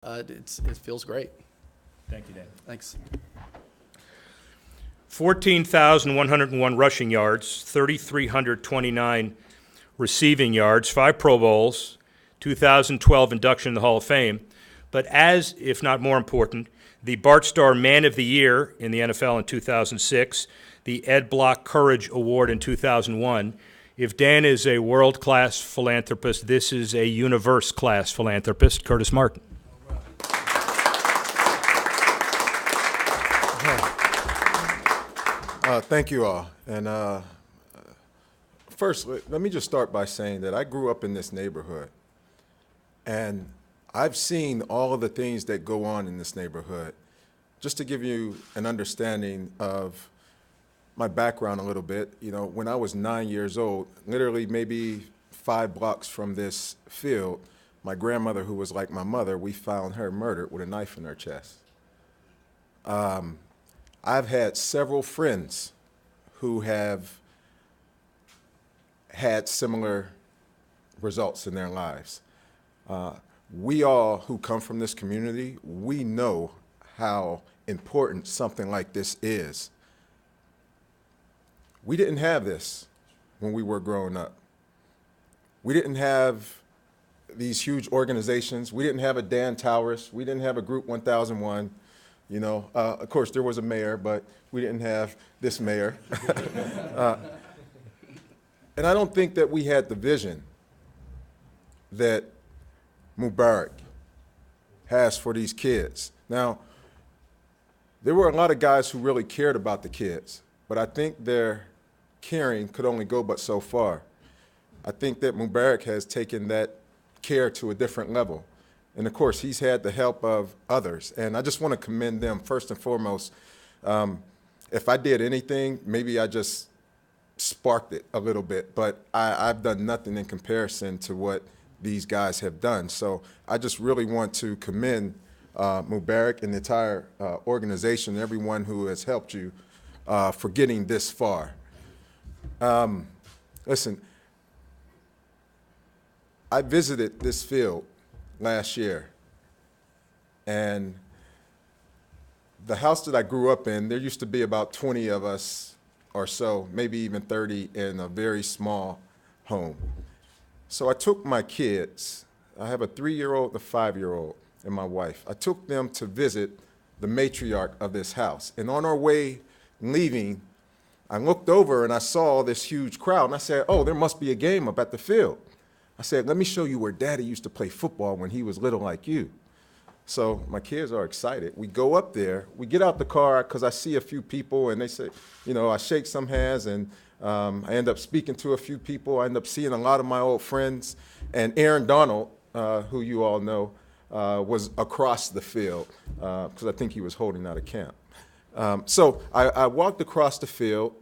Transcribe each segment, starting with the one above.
It feels great. Thank you, Dan. Thanks. 14,101 rushing yards, 3,329 receiving yards, 5 Pro Bowls, 2012 induction in the Hall of Fame. But as, if not more important, the Bart Starr Man of the Year in the NFL in 2006, the Ed Block Courage Award in 2001. If Dan is a world-class philanthropist, this is a universe-class philanthropist, Curtis Martin. Thank you all. And first, let me just start by saying that I grew up in this neighborhood, and I've seen all of the things that go on in this neighborhood. Just to give you an understanding of my background a little bit, when I was 9 years old, literally maybe 5 blocks from this field, my grandmother, who was like my mother, we found her murdered with a knife in her chest. I've had several friends who have had similar results in their lives. We all who come from this community, we know how important something like this is. We didn't have this when we were growing up. We didn't have these huge organizations. We didn't have a Dan Towers. We didn't have a Group 1001. Of course, there was a mayor, but we didn't have this mayor. And I don't think that we had the vision that Mubarak has for these kids. Now, there were a lot of guys who really cared about the kids, but I think their caring could only go but so far. I think that Mubarak has taken that care to a different level. And of course, he's had the help of others. And I just want to commend them first and foremost. If I did anything, maybe I just sparked it a little bit, but I've done nothing in comparison to what these guys have done. So I just really want to commend Mubarak and the entire organization, everyone who has helped you for getting this far. Listen, I visited this field last year, and the house that I grew up in, there used to be about 20 of us or so, maybe even 30 in a very small home. So I took my kids, I have a 3-year-old, a 5-year-old, and my wife. I took them to visit the matriarch of this house. And on our way leaving, I looked over and I saw this huge crowd, and I said, oh, there must be a game up at the field. I said, let me show you where Daddy used to play football when he was little like you. So my kids are excited. We go up there. We get out the car because I see a few people, and they say, I shake some hands, and I end up speaking to a few people. I end up seeing a lot of my old friends. And Aaron Donald, who you all know, was across the field because I think he was holding out of camp. So I walked across the field,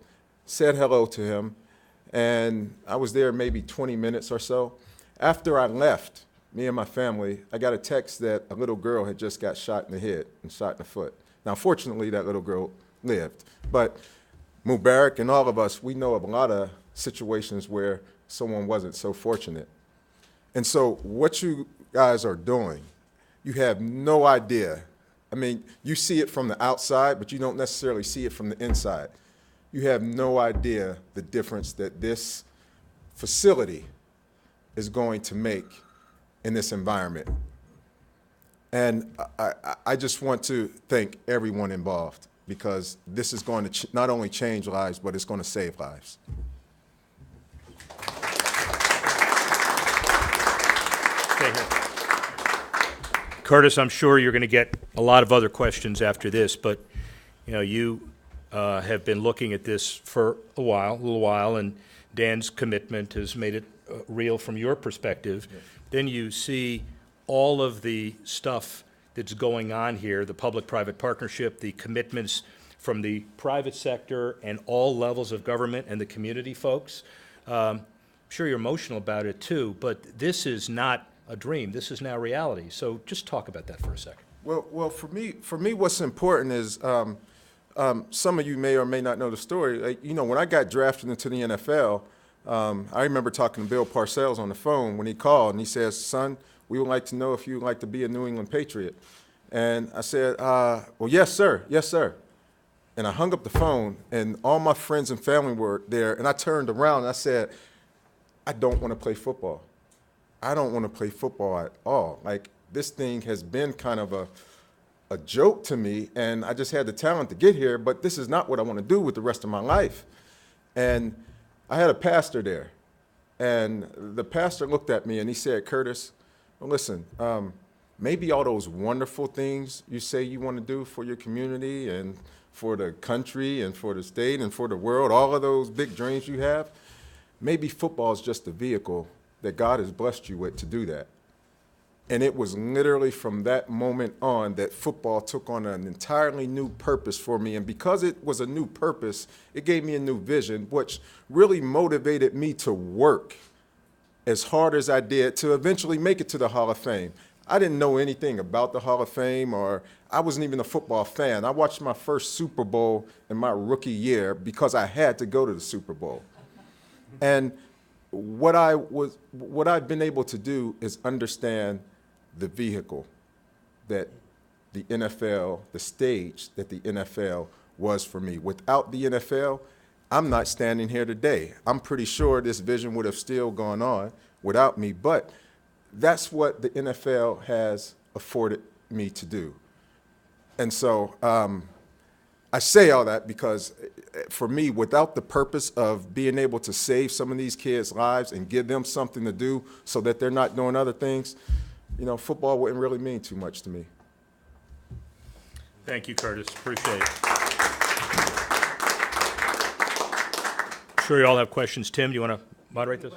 said hello to him, and I was there maybe 20 minutes or so. After I left, me and my family, I got a text that a little girl had just got shot in the head and shot in the foot. Now, fortunately, that little girl lived. But Mubarak and all of us, we know of a lot of situations where someone wasn't so fortunate. And so what you guys are doing, you have no idea. I mean, you see it from the outside, but you don't necessarily see it from the inside. You have no idea the difference that this facility is going to make in this environment. And I just want to thank everyone involved, because this is going to not only change lives, but it's going to save lives. Curtis, I'm sure you're going to get a lot of other questions after this, but you have been looking at this for a little while, and Dan's commitment has made it real from your perspective. Yes. Then you see all of the stuff that's going on here, the public-private partnership, the commitments from the private sector and all levels of government and the community folks. I'm sure you're emotional about it too, but this is not a dream. This is now reality. So just talk about that for a second. Well, for me, what's important is some of you may or may not know the story. When I got drafted into the NFL, I remember talking to Bill Parcells on the phone when he called, and he says, son, we would like to know if you would like to be a New England Patriot. And I said, well, yes, sir. Yes, sir. And I hung up the phone, and all my friends and family were there, and I turned around and I said, I don't want to play football. I don't want to play football at all. Like, this thing has been kind of a joke to me, and I just had the talent to get here, but this is not what I want to do with the rest of my life. And I had a pastor there, and the pastor looked at me and he said, Curtis, well, listen, maybe all those wonderful things you say you want to do for your community and for the country and for the state and for the world, all of those big dreams you have, maybe football is just the vehicle that God has blessed you with to do that. And it was literally from that moment on that football took on an entirely new purpose for me. And because it was a new purpose, it gave me a new vision, which really motivated me to work as hard as I did to eventually make it to the Hall of Fame. I didn't know anything about the Hall of Fame, or I wasn't even a football fan. I watched my first Super Bowl in my rookie year because I had to go to the Super Bowl. And what I've been able to do is understand the vehicle that the NFL, the stage that the NFL was for me. Without the NFL, I'm not standing here today. I'm pretty sure this vision would have still gone on without me, but that's what the NFL has afforded me to do. And so I say all that because for me, without the purpose of being able to save some of these kids' lives and give them something to do so that they're not doing other things, you know, football wouldn't really mean too much to me. Thank you, Curtis. Appreciate it. I'm sure you all have questions. Tim, do you want to moderate this?